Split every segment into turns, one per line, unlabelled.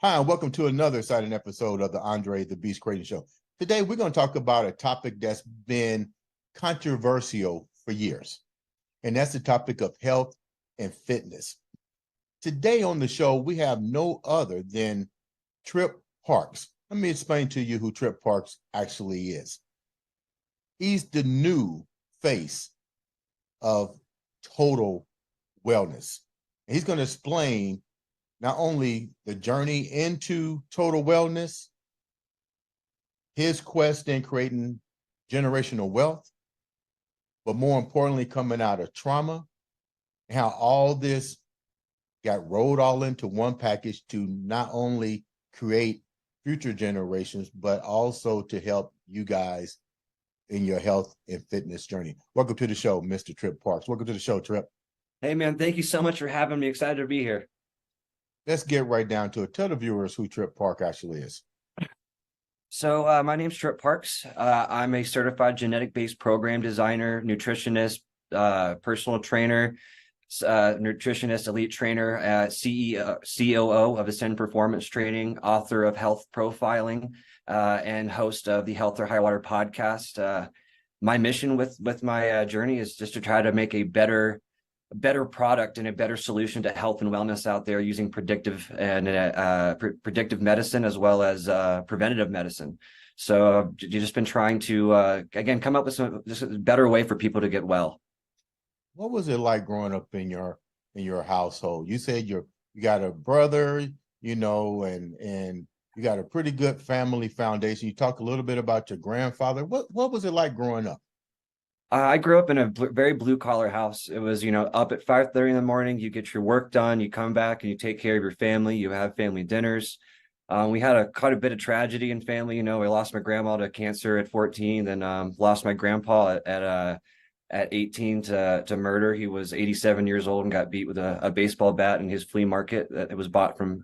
Hi, and welcome to another exciting episode of the Andre The Beast Crayton Show. Today, we're going to talk about a topic that's been controversial for years, and that's the topic of health and fitness. Today on the show, we have no other than Tripp Parks. Let me explain to you who Tripp Parks actually is. He's the new face of total wellness. And he's going to explain not only the journey into total wellness, his quest in creating generational wealth, but more importantly, coming out of trauma, and how all this got rolled all into one package to not only create future generations, but also to help you guys in your health and fitness journey. Welcome to the show, Mr. Tripp Parks. Welcome to the show, Tripp.
Hey, man, thank you so much for having me. Excited to be here.
Let's get right down to it. Tell the viewers who Tripp Park actually is.
So my name's Tripp Parks. I'm a certified genetic-based program designer, nutritionist, personal trainer, nutritionist, elite trainer, CEO, COO of Ascend Performance Training, author of Health Profiling, and host of the Health or High Water podcast. My mission with my journey is just to try to make a better product and a better solution to health and wellness out there using predictive medicine as well as preventative medicine. So you've just been trying to again come up with just a better way for people to get well.
What was it like growing up in your household? You said you got a brother, and you got a pretty good family foundation. You talk a little bit about your grandfather. What was it like growing up?
I grew up in a very blue collar house. It was, up at 5:30 in the morning, you get your work done, you come back and you take care of your family, you have family dinners. We had quite a bit of tragedy in family. I lost my grandma to cancer at 14, then lost my grandpa at 18 to murder. He was 87 years old and got beat with a baseball bat in his flea market. It was bought from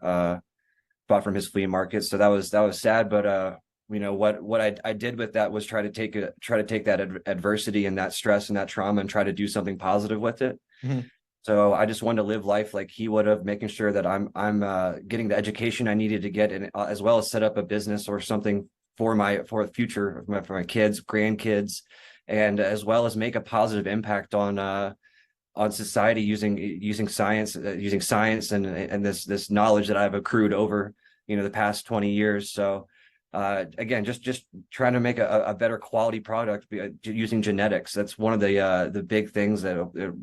his flea market. So that was sad, but what I did with that was try to take that adversity and that stress and that trauma and try to do something positive with it.
Mm-hmm.
So I just wanted to live life like he would have, making sure that I'm getting the education I needed to get, and as well as set up a business or something for the future for my kids, grandkids, and as well as make a positive impact on society using science and this knowledge that I've accrued over the past 20 years. So again, just trying to make a better quality product using genetics. That's one of the big things that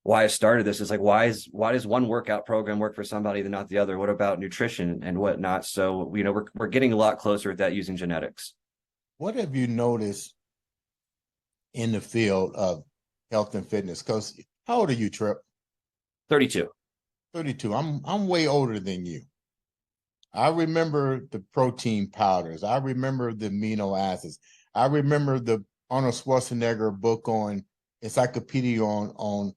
why I started this is like, why does one workout program work for somebody and not the other? What about nutrition and whatnot? So we're getting a lot closer with that using genetics.
What have you noticed in the field of health and fitness? Because how old are you, Tripp?
32.
32. I'm way older than you. I remember the protein powders. I remember the amino acids. I remember the Arnold Schwarzenegger book on encyclopedia on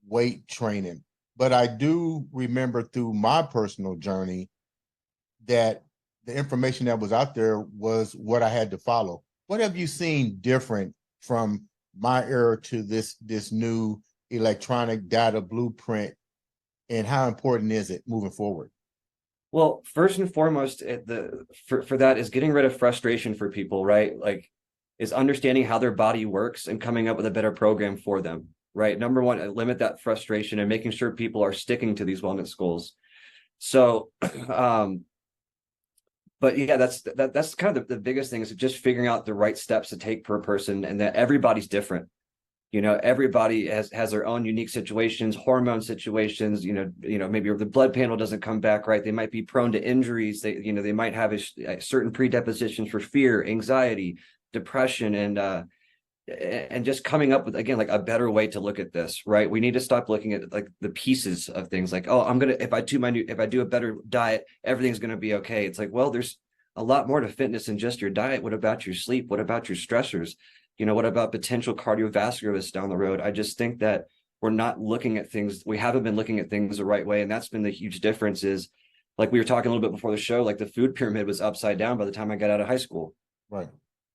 weight training. But I do remember through my personal journey that the information that was out there was what I had to follow. What have you seen different from my era to this new electronic data blueprint, and how important is it moving forward?
Well, first and foremost, for that is getting rid of frustration for people, right? Like, is understanding how their body works and coming up with a better program for them, right? Number one, limit that frustration and making sure people are sticking to these wellness goals. So, but yeah, that's kind of the biggest thing, is just figuring out the right steps to take per person, and that everybody's different. Everybody has their own unique situations, hormone situations. Maybe the blood panel doesn't come back right. They might be prone to injuries. They might have a certain predispositions for fear, anxiety, depression, and just coming up with, again, like a better way to look at this, right? We need to stop looking at like the pieces of things, like, oh, if I do a better diet, everything's gonna be okay. It's like, well, there's a lot more to fitness than just your diet. What about your sleep? What about your stressors? What about potential cardiovascular risks down the road? I just think that we haven't been looking at things the right way. And that's been the huge difference. Is like we were talking a little bit before the show, like the food pyramid was upside down by the time I got out of high school.
Right.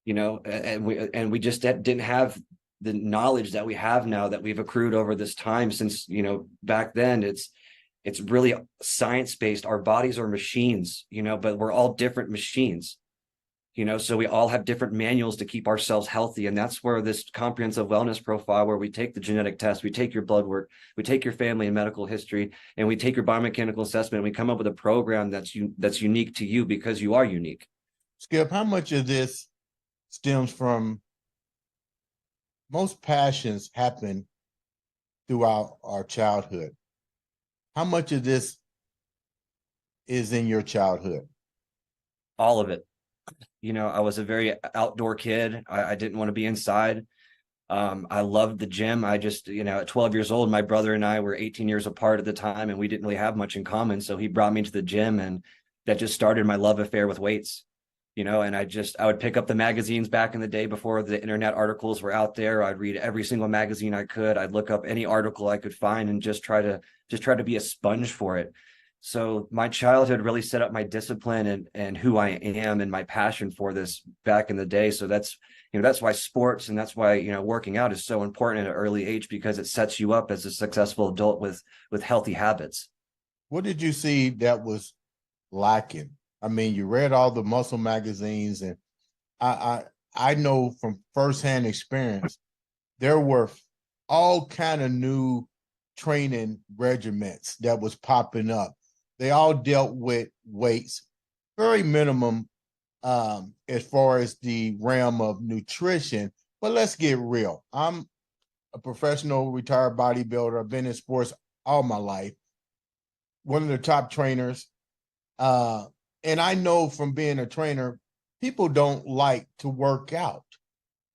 And we just didn't have the knowledge that we have now, that we've accrued over this time since, back then. It's really science-based. Our bodies are machines, but we're all different machines, so we all have different manuals to keep ourselves healthy. And that's where this comprehensive wellness profile, where we take the genetic test, we take your blood work, we take your family and medical history, and we take your biomechanical assessment, and we come up with a program that's unique to you because you are unique.
Skip, how much of this stems from most passions happen throughout our childhood? How much of this is in your childhood?
All of it. I was a very outdoor kid. I didn't want to be inside. I loved the gym. I just, at 12 years old, my brother and I were 18 years apart at the time, and we didn't really have much in common. So he brought me to the gym, and that just started my love affair with weights. And I would pick up the magazines back in the day before the internet articles were out there. I'd read every single magazine I could. I'd look up any article I could find and just try to be a sponge for it. So my childhood really set up my discipline and who I am and my passion for this back in the day. So that's why sports, and that's why, working out is so important at an early age, because it sets you up as a successful adult with healthy habits.
What did you see that was lacking? I mean, you read all the muscle magazines, and I know from firsthand experience, there were all kind of new training regiments that was popping up. They all dealt with weights, very minimum as far as the realm of nutrition. But let's get real. I'm a professional retired bodybuilder. I've been in sports all my life. One of the top trainers. And I know from being a trainer, people don't like to work out.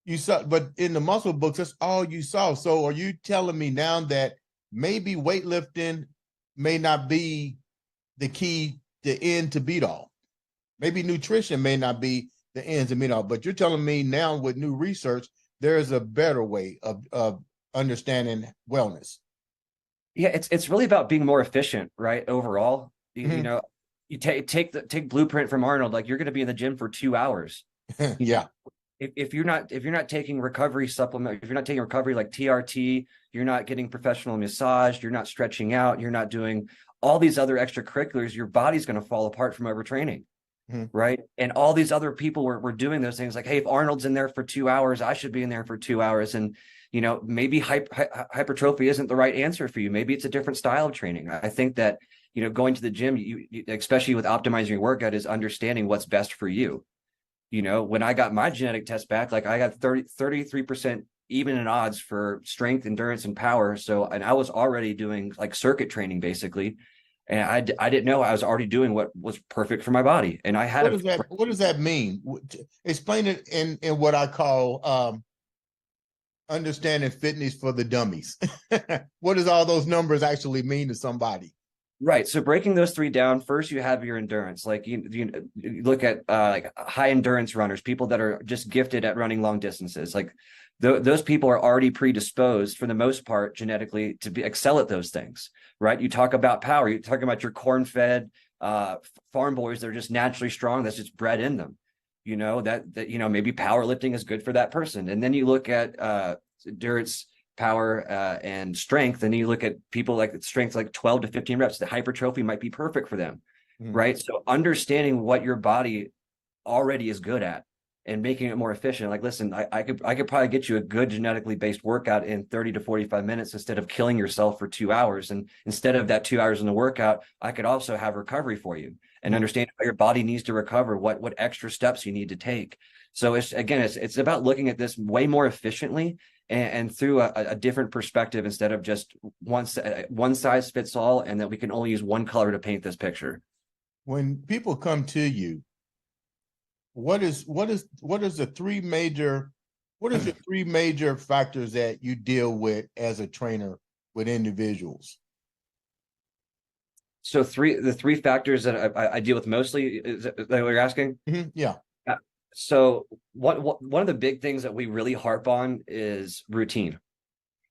You saw, but in the muscle books, that's all you saw. So are you telling me now that maybe weightlifting may not be the key, the end to beat all? Maybe nutrition may not be the end to beat all, but you're telling me now with new research, there's a better way of understanding wellness.
Yeah, it's really about being more efficient, right? Overall,
Mm-hmm.
You take blueprint from Arnold. Like, you're going to be in the gym for 2 hours.
Yeah.
If you're not taking recovery supplement, if you're not taking recovery like TRT, you're not getting professional massage, you're not stretching out, you're not doing all these other extracurriculars, your body's going to fall apart from overtraining.
Mm-hmm.
Right. And all these other people were doing those things like, hey, if Arnold's in there for 2 hours, I should be in there for 2 hours. And, maybe hypertrophy isn't the right answer for you. Maybe it's a different style of training. I think that, going to the gym, you especially with optimizing your workout, is understanding what's best for you. When I got my genetic test back, like, I got 33% even in odds for strength, endurance, and power. So, and I was already doing like circuit training basically. And I didn't know I was already doing what was perfect for my body. And I had
What does that mean? Explain it in what I call understanding fitness for the dummies. What does all those numbers actually mean to somebody?
right. So breaking those three down, first you have your endurance. Like you look at like high endurance runners, people that are just gifted at running long distances. Like those people are already predisposed for the most part genetically to excel at those things, right? You talk about power, you talk about your corn-fed farm boys that are just naturally strong, that's just bred in them. That maybe powerlifting is good for that person. And then you look at endurance, power, and strength, and you look at people like strength like 12 to 15 reps, the hypertrophy might be perfect for them. Right? So understanding what your body already is good at and making it more efficient. Like, listen, I could probably get you a good genetically based workout in 30 to 45 minutes instead of killing yourself for 2 hours. And instead of that 2 hours in the workout, I could also have recovery for you and understand how your body needs to recover, what extra steps you need to take. So it's about looking at this way more efficiently and through a different perspective, instead of just one size fits all, and that we can only use one color to paint this picture.
When people come to you, what is the three major factors that you deal with as a trainer with individuals?
So the three factors that I deal with mostly, is that what you're asking?
Mm-hmm. Yeah.
So one of the big things that we really harp on is routine,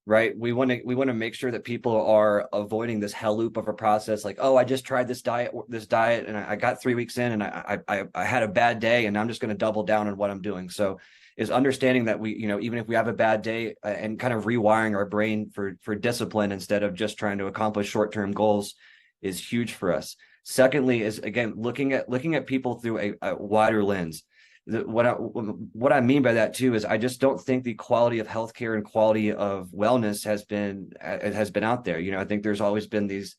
right? We want to make sure that people are avoiding this hell loop of a process. Like, oh, I just tried this diet, and I got 3 weeks in, and I had a bad day, and I'm just going to double down on what I'm doing. So is understanding that we, even if we have a bad day, and kind of rewiring our brain for discipline instead of just trying to accomplish short-term goals. is huge for us. Secondly, is again looking at people through a wider lens. What I mean by that too is I just don't think the quality of healthcare and quality of wellness has been out there. I think there's always been these,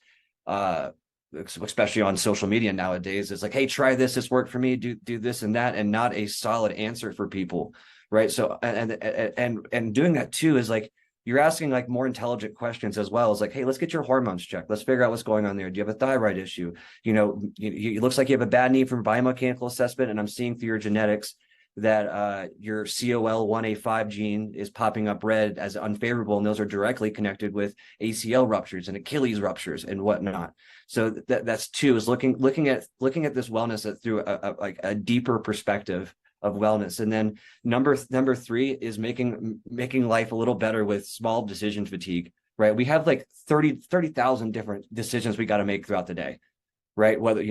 especially on social media nowadays, it's like, hey, try this worked for me, do this and that, and not a solid answer for people, right? So and doing that too is like you're asking like more intelligent questions as well. It's like, hey, let's get your hormones checked. Let's figure out what's going on there. Do you have a thyroid issue? It looks like you have a bad need from biomechanical assessment, and I'm seeing through your genetics that your COL1A5 gene is popping up red as unfavorable, and those are directly connected with ACL ruptures and Achilles ruptures and whatnot. So that's two, is looking at this wellness through a deeper perspective of wellness. And then number three is making life a little better with small decision fatigue, right? We have like 30,000 different decisions we got to make throughout the day, right? Whether,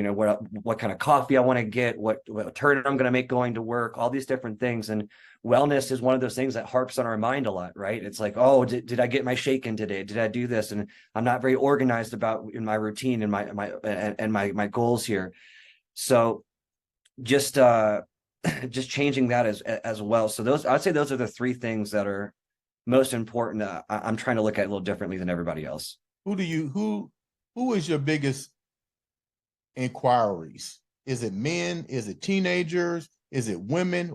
what kind of coffee I want to get, what turn I'm going to make going to work, all these different things. And wellness is one of those things that harps on our mind a lot, right? It's like, oh, did I get my shake in today? Did I do this? And I'm not very organized about in my routine and my goals here. So just changing that as well. So I'd say those are the three things that are most important. I'm trying to look at it a little differently than everybody else.
Who is your biggest inquiries? Is it men? Is it teenagers? Is it women?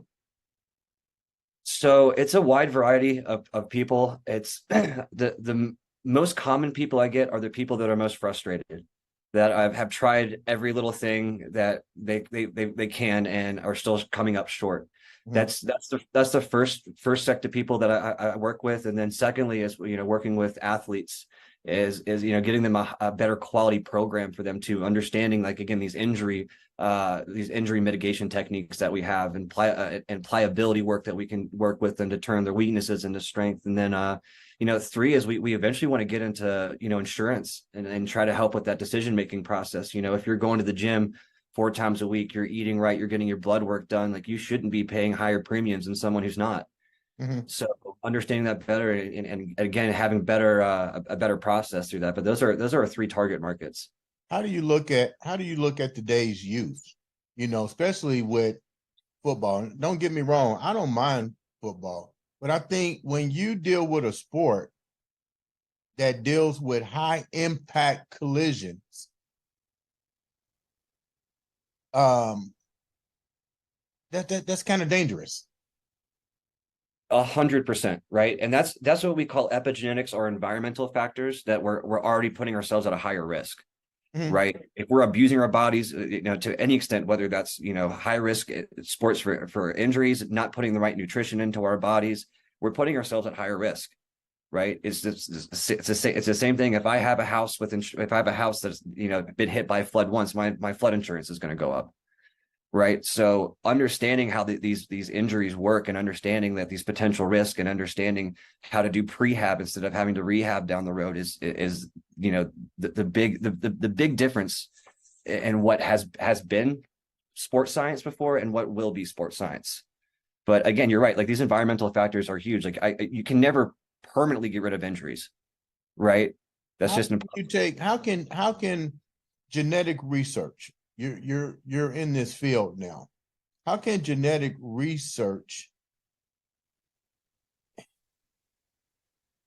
So it's a wide variety of people. It's the most common people I get are the people that are most frustrated, that have tried every little thing that they can and are still coming up short. Mm-hmm. That's the first sect of people that I work with. And then secondly is, working with athletes is getting them a better quality program for them, to understanding, like, again, these injury mitigation techniques that we have, and pliability work that we can work with them to turn their weaknesses into strength. And then three is we eventually want to get into insurance and try to help with that decision making process. If you're going to the gym 4 times a week, you're eating right, you're getting your blood work done, like, you shouldn't be paying higher premiums than someone who's not. Mm-hmm. So understanding that better, and again, having a better process through that. But those are our 3 target markets.
How do you look at today's youth, especially with football? Don't get me wrong, I don't mind football, but I think when you deal with a sport that deals with high impact collisions, that's kind of dangerous.
100%, right? And that's what we call epigenetics, or environmental factors that we're already putting ourselves at a higher risk. Mm-hmm. Right? If we're abusing our bodies, to any extent, whether that's high risk sports for injuries, not putting the right nutrition into our bodies, we're putting ourselves at higher risk. Right? It's the same thing. If I have a house that's been hit by a flood once, my flood insurance is going to go up. Right. So understanding how these injuries work, and understanding that these potential risks, and understanding how to do prehab instead of having to rehab down the road is the big difference in what has been sports science before and what will be sports science. But again, you're right. Like, these environmental factors are huge. Like, you can never permanently get rid of injuries. Right. That's just
how can genetic research, you're in this field now, how can genetic research,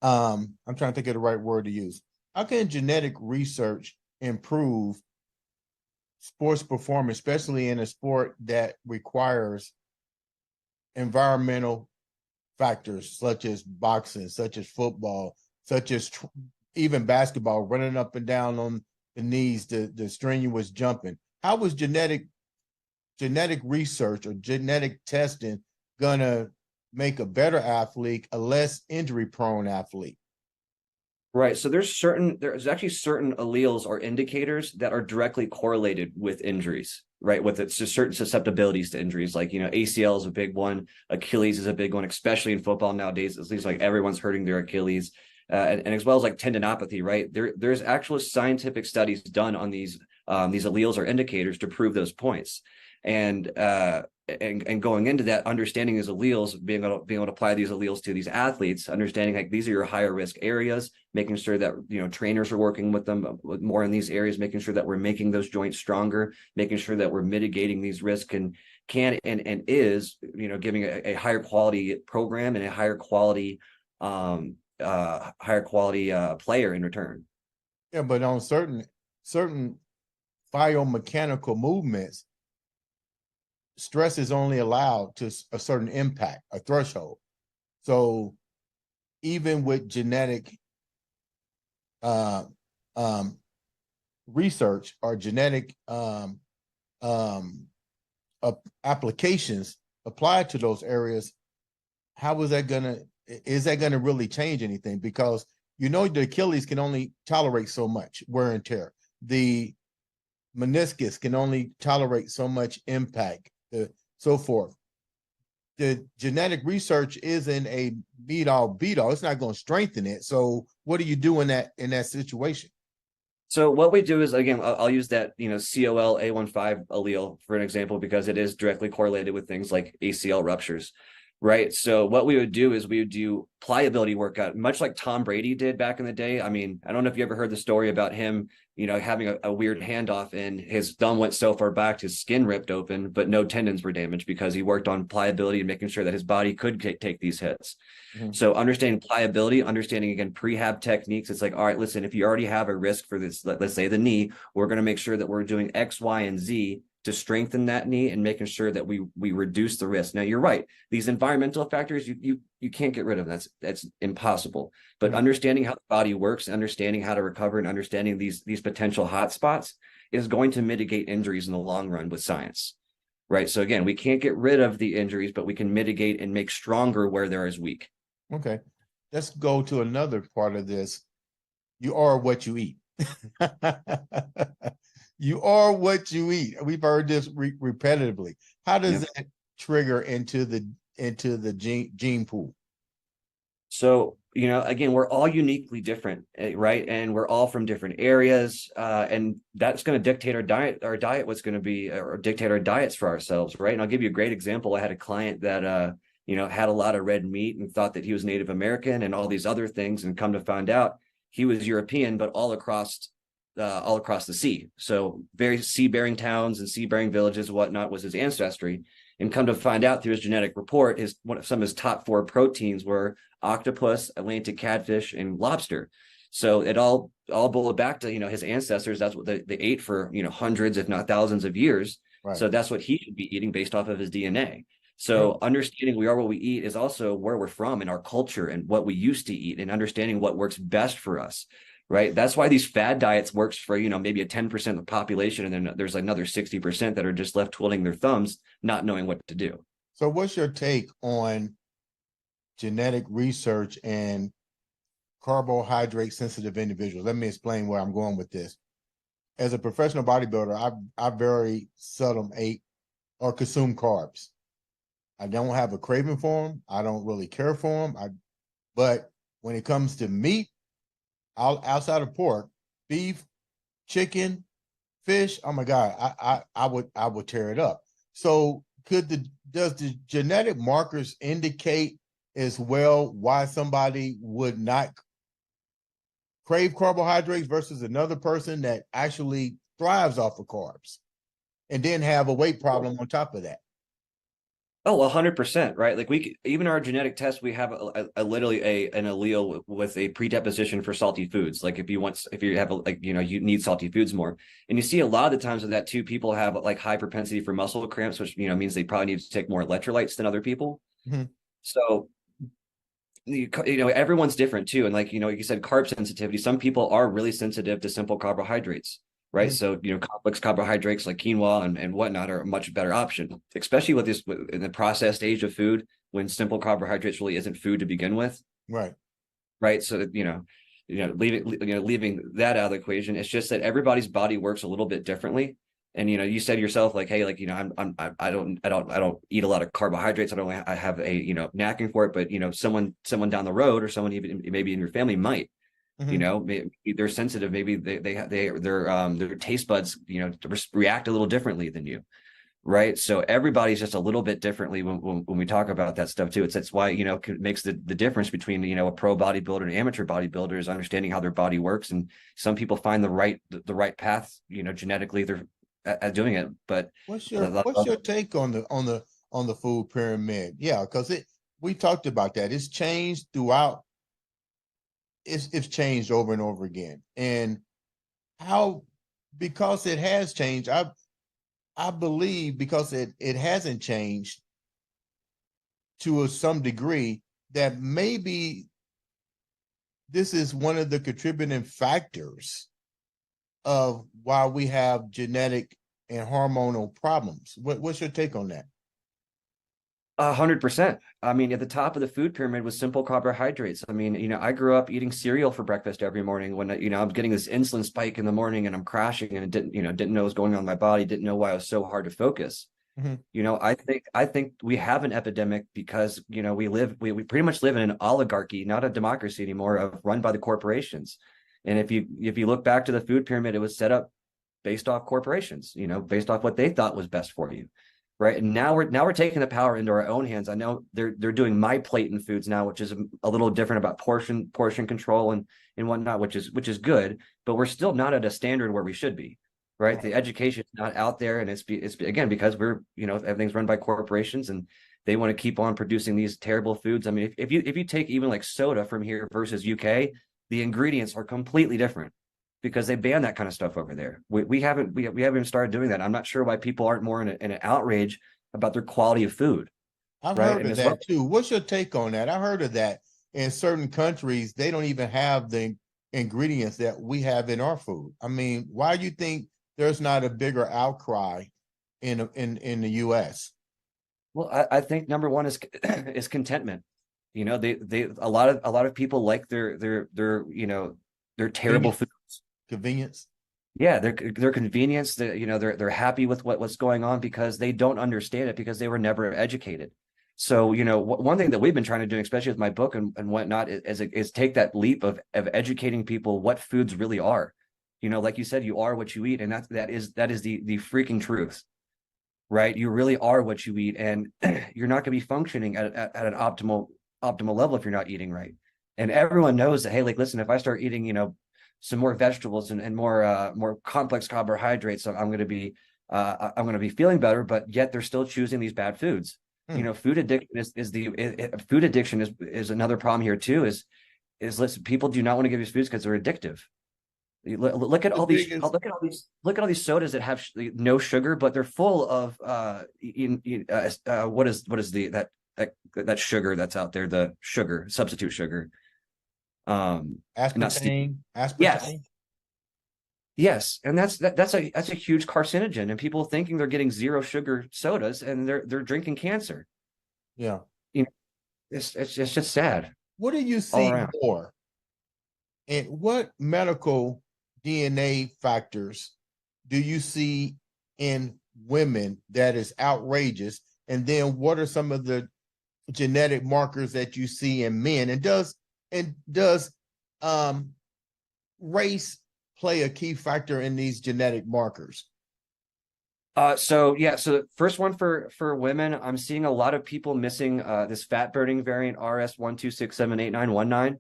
I'm trying to think of the right word to use, how can genetic research improve sports performance, especially in a sport that requires environmental factors such as boxing, such as football, such as even basketball, running up and down on the knees, the strenuous jumping? How was genetic research or genetic testing gonna make a better athlete, a less injury prone athlete?
Right. So there's actually certain alleles or indicators that are directly correlated with injuries, right? With it's just certain susceptibilities to injuries, like, ACL is a big one, Achilles is a big one, especially in football nowadays. It seems like everyone's hurting their Achilles, and as well as like tendinopathy, right? There's actual scientific studies done on these alleles or indicators to prove those points. And and going into that, understanding these alleles, being able to apply these alleles to these athletes, understanding like these are your higher risk areas, making sure that trainers are working with them more in these areas, making sure that we're making those joints stronger, making sure that we're mitigating these risks, and is giving a higher quality program and a higher quality player in return.
Yeah, but on certain biomechanical movements, stress is only allowed to a certain impact, a threshold. So even with genetic research or genetic applications applied to those areas, is that gonna really change anything? Because the Achilles can only tolerate so much wear and tear. The meniscus can only tolerate so much impact, so forth. The genetic research isn't a beat-all. It's not going to strengthen it. So what do you do in that situation?
So what we do is, again, I'll use that, COL A15 allele for an example, because it is directly correlated with things like ACL ruptures, right? So what we would do is we would do pliability workout, much like Tom Brady did back in the day. I mean, I don't know if you ever heard the story about him, having a weird handoff and his thumb went so far back, his skin ripped open, but no tendons were damaged because he worked on pliability and making sure that his body could take these hits. Mm-hmm. So understanding pliability, understanding, again, prehab techniques. It's like, all right, listen, if you already have a risk for this, let's say the knee, we're going to make sure that we're doing X, Y, and Z to strengthen that knee and making sure that we reduce the risk. Now, you're right. These environmental factors, you can't get rid of. That's impossible. But mm-hmm. understanding how the body works, understanding how to recover, and understanding these potential hotspots is going to mitigate injuries in the long run with science, right? So again, we can't get rid of the injuries, but we can mitigate and make stronger where there is weak.
Okay, let's go to another part of this. You are what you eat. You are what you eat. We've heard this repetitively. How does that trigger into the gene pool?
So, again, we're all uniquely different, right? And we're all from different areas. And that's going to dictate our diet, what's going to be, or dictate our diets for ourselves, right? And I'll give you a great example. I had a client that, had a lot of red meat and thought that he was Native American and all these other things, and come to find out he was European, but all across the sea. So very sea-bearing towns and sea-bearing villages and whatnot was his ancestry. And come to find out through his genetic report, some of his top 4 proteins were octopus, Atlantic catfish, and lobster. So it all boiled back to his ancestors. That's what they ate for hundreds, if not thousands, of years. Right. So that's what he should be eating based off of his DNA. So understanding we are what we eat is also where we're from and our culture and what we used to eat, and understanding what works best for us. Right. That's why these fad diets works for, maybe a 10% of the population. And then there's another 60% that are just left twiddling their thumbs, not knowing what to do.
So what's your take on genetic research and carbohydrate sensitive individuals? Let me explain where I'm going with this. As a professional bodybuilder, I very seldom ate or consume carbs. I don't have a craving for them. I don't really care for them. But when it comes to meat, outside of pork, beef, chicken, fish, oh my God, I would tear it up. So does the genetic markers indicate as well why somebody would not crave carbohydrates versus another person that actually thrives off of carbs and then have a weight problem on top of that?
Oh, 100%, right? Like even our genetic test, we have literally an allele with a predisposition for salty foods. Like if you have you need salty foods more, and you see a lot of the times with that too, people have like high propensity for muscle cramps, which means they probably need to take more electrolytes than other people. Mm-hmm. So everyone's different too, and like you said, carb sensitivity. Some people are really sensitive to simple carbohydrates. Right. Mm-hmm. So, complex carbohydrates like quinoa and whatnot are a much better option, especially with in the processed age of food, when simple carbohydrates really isn't food to begin with.
Right.
Right. So, leaving that out of the equation, it's just that everybody's body works a little bit differently. And, you said yourself, like, hey, like, I don't eat a lot of carbohydrates. I have a, knacking for it. But, someone down the road, or someone even maybe in your family might. Mm-hmm. Maybe they're sensitive. Maybe their taste buds, react a little differently than you, right? So everybody's just a little bit differently when we talk about that stuff too. That's why, makes the difference between, a pro bodybuilder and amateur bodybuilder is understanding how their body works. And some people find the right path, genetically they're at doing it. But
what's your take on the food pyramid? Yeah, because we talked about that. It's changed throughout. It's changed over and over again. And how, because it has changed, I believe because it hasn't changed to some degree, that maybe this is one of the contributing factors of why we have genetic and hormonal problems. What's your take on that?
100%. I mean, at the top of the food pyramid was simple carbohydrates. I mean, I grew up eating cereal for breakfast every morning when, I'm getting this insulin spike in the morning and I'm crashing and didn't know what was going on in my body, didn't know why it was so hard to focus.
Mhm.
I think we have an epidemic because, we pretty much live in an oligarchy, not a democracy anymore, run by the corporations. And if you look back to the food pyramid, it was set up based off corporations, based off what they thought was best for you. Right. And now we're taking the power into our own hands. I know they're doing my plate in foods now, which is a little different about portion control and whatnot, which is good, but we're still not at a standard where we should be. Right. The education is not out there. And it's again, because everything's run by corporations and they want to keep on producing these terrible foods. I mean, if you take even like soda from here versus UK, the ingredients are completely different because they ban that kind of stuff over there. We haven't even started doing that. I'm not sure why people aren't more in an outrage about their quality of food.
I've
Right.
heard
And
of
as well,
that too. What's your take on that? I heard of that. In certain countries, they don't even have the ingredients that we have in our food. I mean, why do you think there's not a bigger outcry in the US?
well, I think number one is is contentment. They a lot of people like their terrible
Convenience.
food.
Convenience.
Yeah, their convenience, they're happy with what's going on because they don't understand it because they were never educated. So, one thing that we've been trying to do, especially with my book and whatnot, is take that leap of educating people what foods really are. Like you said, you are what you eat, and that is the freaking truth, right? You really are what you eat, and you're not going to be functioning at an optimal level if you're not eating right. And everyone knows that, hey, like, listen, if I start eating, some more vegetables and more complex carbohydrates, I'm going to be feeling better, but yet they're still choosing these bad foods.
Hmm.
Food addiction food addiction is another problem here too. Listen, people do not want to give these foods because they're addictive. Look at
The
all these
biggest
sodas that have no sugar, but they're full of what is that sugar that's out there, the sugar, substitute sugar. Not stevia.
aspartame,
Yes.
aspartame.
Yes, and that's a huge carcinogen, and people thinking they're getting zero sugar sodas, and they're drinking cancer.
Yeah.
You know, it's just sad
What do you
all
see
around.
more? And what medical DNA factors do you see in women that is outrageous? And then what are some of the genetic markers that you see in men? And does um race play a key factor in these genetic markers?
So yeah, so the first one for women, I'm seeing a lot of people missing this fat burning variant RS1267891,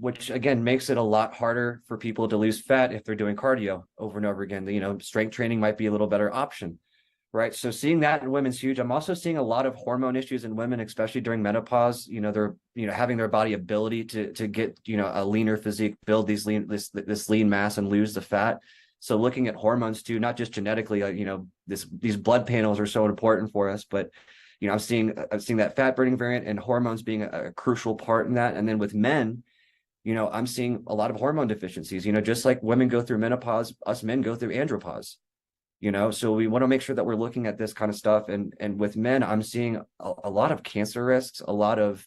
which again makes it a lot harder for people to lose fat if they're doing cardio over and over again. Strength training might be a little better option, right? So seeing that in women's huge. I'm also seeing a lot of hormone issues in women, especially during menopause. They're having their body ability to get a leaner physique, build this lean mass and lose the fat. So looking at hormones too, not just genetically, these blood panels are so important for us, but I'm seeing that fat burning variant and hormones being a crucial part in that. And then with men, I'm seeing a lot of hormone deficiencies. Just like women go through menopause, us men go through andropause. So we want to make sure that we're looking at this kind of stuff. And with men, I'm seeing a lot of cancer risks, a lot of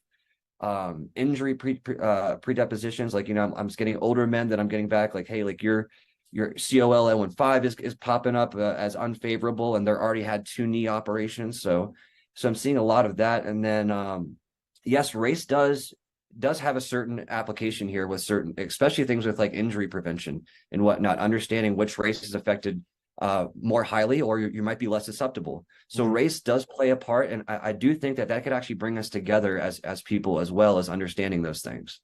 injury predispositions. Like, I'm just getting older men that I'm getting back, like, hey, like your COL-A15 is popping up as unfavorable, and they're already had 2 knee operations. So I'm seeing a lot of that. And then yes, race does have a certain application here with certain, especially things with like injury prevention and whatnot, understanding which race is affected more highly, or you might be less susceptible. So
Mhm.
race does play a part, and I do think that that could actually bring us together as people, as well as understanding those things.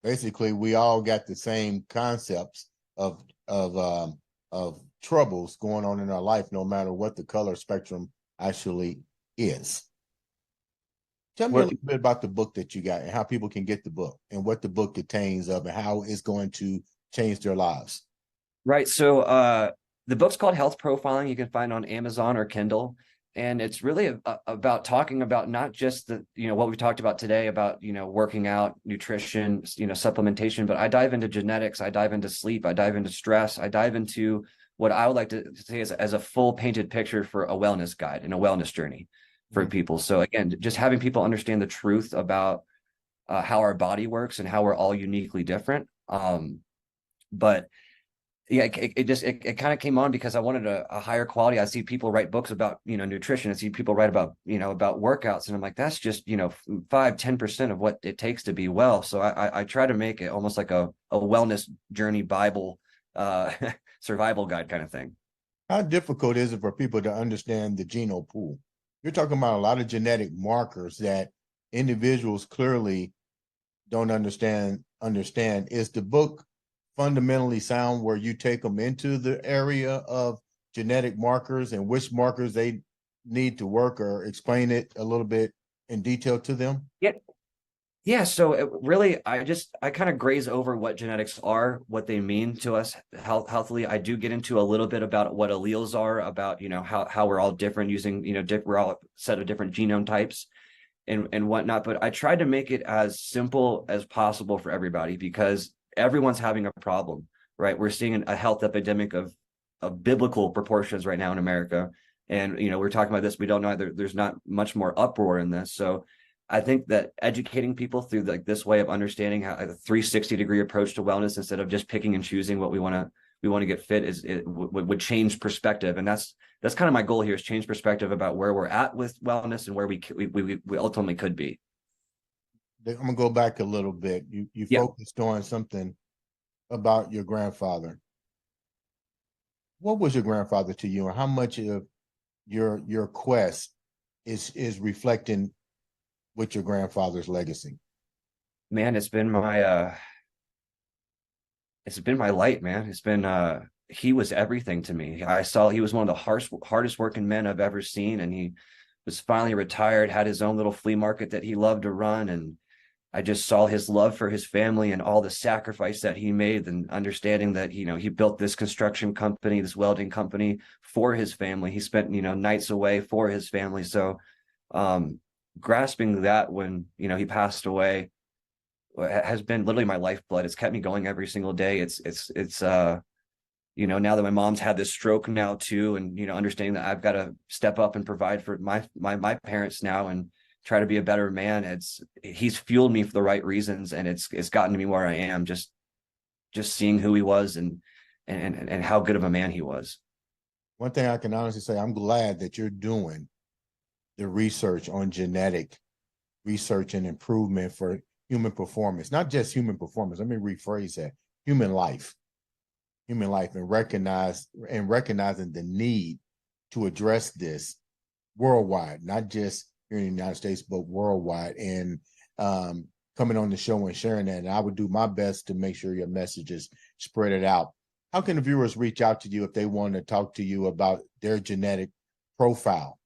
Basically, we all got the same concepts of of um, of troubles going on in our life, no matter what the color spectrum actually is. Tell me a
What
little bit about the book that you got and how people can get the book and what the book contains of and how it's going to change their lives.
Right. So the book's called Health Profiling. You can find it on Amazon or Kindle. And it's really about talking about not just the, what we talked about today about, working out, nutrition, supplementation, but I dive into genetics, I dive into sleep, I dive into stress, I dive into what I would like to say as a full painted picture for a wellness guide and a wellness journey for
Mhm.
people. So again, just having people understand the truth about how our body works and how we're all uniquely different. But yeah, it kind of came on because I wanted a higher quality. I see people write books about, nutrition. I see people write about, about workouts, and I'm like, that's just, 5-10% of what it takes to be well. So I try to make it almost like a wellness journey Bible, uh survival guide kind of thing.
How difficult is it for people to understand the genome pool? You're talking about a lot of genetic markers that individuals clearly don't understand. Is the book fundamentally sound where you take them into the area of genetic markers and which markers they need to work, or explain it a little bit in detail to them?
Yeah. Yeah, so really, I kind of graze over what genetics are, what they mean to us healthily. I do get into a little bit about what alleles are, about how we're all different using we're all a set of different genome types and whatnot. But I tried to make it as simple as possible for everybody because everyone's having a problem, right? We're seeing a health epidemic of biblical proportions right now in America, and we're talking about this. We don't know. There's not much more uproar in this, so I think that educating people through like this way of understanding how a 360-degree approach to wellness instead of just picking and choosing what we want to get fit would change perspective. And that's kind of my goal here, is change perspective about where we're at with wellness and where we ultimately could be.
I'm gonna go back a little bit. You
Yeah.
focused on something about your grandfather. What was your grandfather to you, and how much of your quest is reflecting with your grandfather's legacy?
Man, it's been my light, man. It's been he was everything to me. I saw he was one of the hardest working men I've ever seen, and he was finally retired, had his own little flea market that he loved to run, and I just saw his love for his family and all the sacrifice that he made, and understanding that he built this construction company, this welding company for his family. He spent nights away for his family. So um grasping that when he passed away has been literally my lifeblood. It's kept me going every single day. Now that my mom's had this stroke now too, and understanding that I've got to step up and provide for my parents now and try to be a better man. He's fueled me for the right reasons, and it's gotten me where I am, just seeing who he was and how good of a man he was.
One thing I can honestly say, I'm glad that you're doing the research on genetic research and improvement for human performance, not just human performance. Let me rephrase that: human life, and recognizing the need to address this worldwide, not just here in the United States, but worldwide. And coming on the show and sharing that, and I would do my best to make sure your message is spread it out. How can the viewers reach out to you if they want to talk to you about their genetic profile?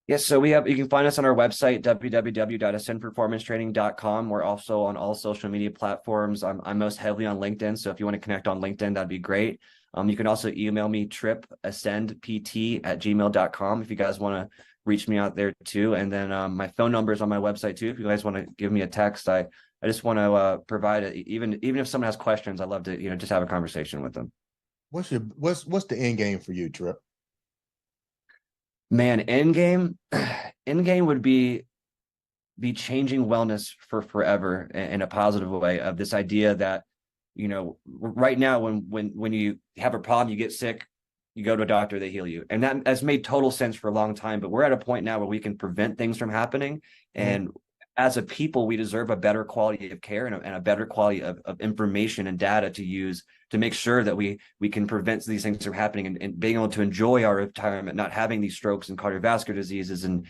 Yes, so you can find us on our website, www.ascendperformancetraining.com. We're also on all social media platforms. I'm most heavily on LinkedIn, so if you want to connect on LinkedIn, that'd be great. You can also email me, trippascendpt@gmail.com, if you guys want to reach me out there too. And then my phone number is on my website too. If you guys want to give me a text, I just want to provide it. Even if someone has questions, I love to just have a conversation with them.
What's the end game for you, Tripp?
Man, end game would be changing wellness for forever in a positive way, of this idea that right now when you have a problem, you get sick, you go to a doctor, they heal you, and that has made total sense for a long time. But we're at a point now where we can prevent things from happening,
Mhm.
and as a people, we deserve a better quality of care and a better quality of information and data to use to make sure that we can prevent these things from happening, and being able to enjoy our retirement, not having these strokes and cardiovascular diseases and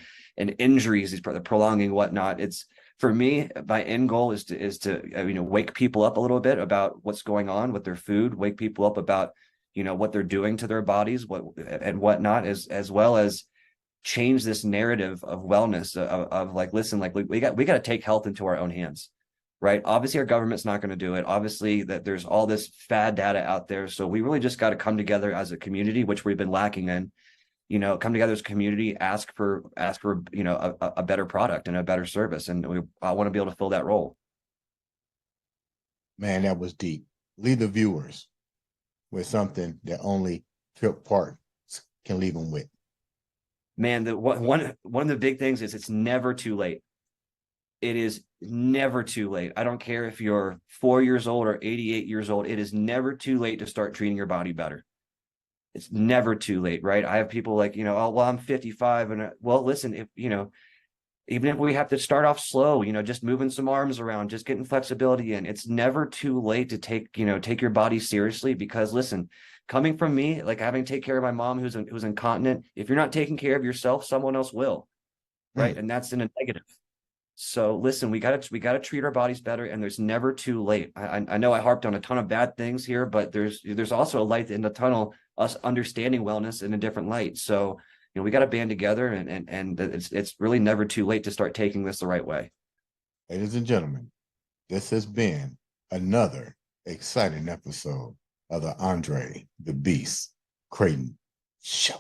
injuries, these prolonging whatnot. It's, for me, my end goal is to wake people up a little bit about what's going on with their food, wake people up about what they're doing to their bodies, what and whatnot, as well as change this narrative of wellness, of like, listen, like we got to take health into our own hands, right? Obviously our government's not going to do it. Obviously that there's all this fad data out there. So we really just got to come together as a community, which we've been lacking in, come together as a community, ask for a better product and a better service. And I want to be able to fill that role.
Man, that was deep. Leave the viewers with something that only Tripp Parks can leave them with.
Man, one of the big things is it's never too late. It is never too late. I don't care if you're 4 years old or 88 years old. It is never too late to start treating your body better. It's never too late, right? I have people like, oh, well, I'm 55. And well, listen, if, even if we have to start off slow, just moving some arms around, just getting flexibility in, it's never too late to take your body seriously. Because listen, coming from me, like having to take care of my mom who's incontinent, if you're not taking care of yourself, someone else will, right? And that's in a negative. So listen, we gotta treat our bodies better, and there's never too late. I know I harped on a ton of bad things here, but there's also a light in the tunnel, us understanding wellness in a different light. So we got to band together, and it's really never too late to start taking this the right way.
Ladies and gentlemen, this has been another exciting episode of the Andre the Beast Crayton Show.